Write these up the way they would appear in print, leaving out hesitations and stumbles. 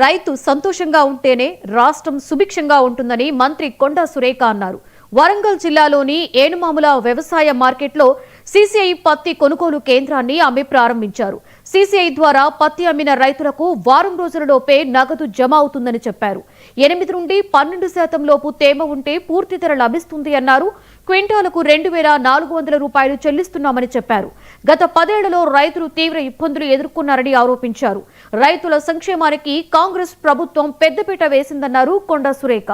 రైతు సంతోషంగా ఉంటేనే రాష్ట్రం సుభిక్షంగా ఉంటుందని మంత్రి కొండా సురేఖ అన్నారు. వరంగల్ జిల్లాలోని ఏనుమాముల వ్యవసాయ మార్కెట్లో సీసీఐ పత్తి కొనుగోలు కేంద్రాన్ని ఆమె ప్రారంభించారు. సీసీఐ ద్వారా పత్తి అమ్మిన రైతులకు వారం రోజులలోపే నగదు జమ అవుతుందని చెప్పారు. 8 నుండి 12% లోపు తేమ ఉంటే పూర్తి ధర లభిస్తుంది అన్నారు. క్వింటాలకు 2,400 రూపాయలు చెల్లిస్తున్నామని చెప్పారు. గత 10 ఏళ్లలో రైతులు తీవ్ర ఇబ్బందులు ఎదుర్కొన్నారని ఆరోపించారు. రైతుల సంక్షేమానికి కాంగ్రెస్ ప్రభుత్వం పెద్దపీట వేసిందన్నారు కొండా సురేఖ.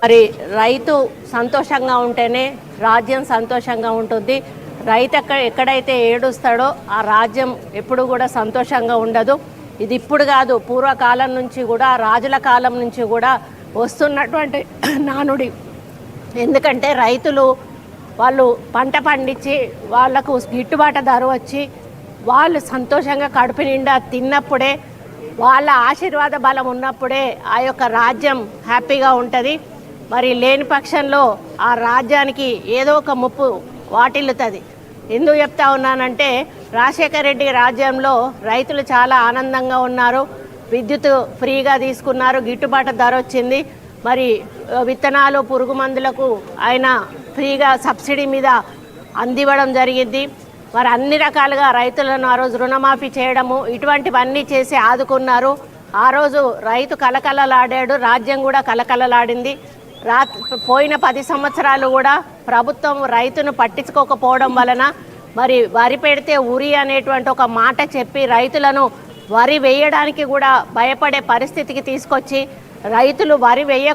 మరి రైతు సంతోషంగా ఉంటేనే రాజ్యం సంతోషంగా ఉంటుంది. రైతు ఎక్కడైతే ఏడుస్తాడో ఆ రాజ్యం ఎప్పుడు కూడా సంతోషంగా ఉండదు. ఇది ఇప్పుడు కాదు, పూర్వకాలం నుంచి కూడా, రాజుల కాలం నుంచి కూడా వస్తున్నటువంటి నానుడి. ఎందుకంటే రైతులు వాళ్ళు పంట పండించి వాళ్లకు గిట్టుబాటు ధర వచ్చి వాళ్ళు సంతోషంగా కడుపు నిండా తిన్నప్పుడే, వాళ్ళ ఆశీర్వాద బలం ఉన్నప్పుడే ఆ యొక్క రాజ్యం హ్యాపీగా ఉంటుంది. మరి లేని పక్షంలో ఆ రాజ్యానికి ఏదో ఒక ముప్పు వాటిల్లుతుంది. ఎందుకు చెప్తా ఉన్నానంటే, రాజశేఖర రెడ్డి రాజ్యంలో రైతులు చాలా ఆనందంగా ఉన్నారు. విద్యుత్ ఫ్రీగా తీసుకున్నారు, గిట్టుబాటు ధర వచ్చింది. మరి విత్తనాలు, పురుగు మందులకు ఆయన ఫ్రీగా సబ్సిడీ మీద అందివ్వడం జరిగింది. మరి అన్ని రకాలుగా రైతులను ఆ రోజు రుణమాఫీ చేయడము, ఇటువంటివన్నీ చేసి ఆదుకున్నారు. ఆ రోజు రైతు కలకలలాడాడు, రాజ్యం కూడా కలకలలాడింది. పోయిన 10 సంవత్సరాలు కూడా ప్రభుత్వం రైతును పట్టించుకోకపోవడం వలన మరి వరి పెడితే ఉరి అనేటువంటి ఒక మాట చెప్పి రైతులను వరి వేయడానికి కూడా భయపడే పరిస్థితికి తీసుకొచ్చి రైతులు వరి వేయ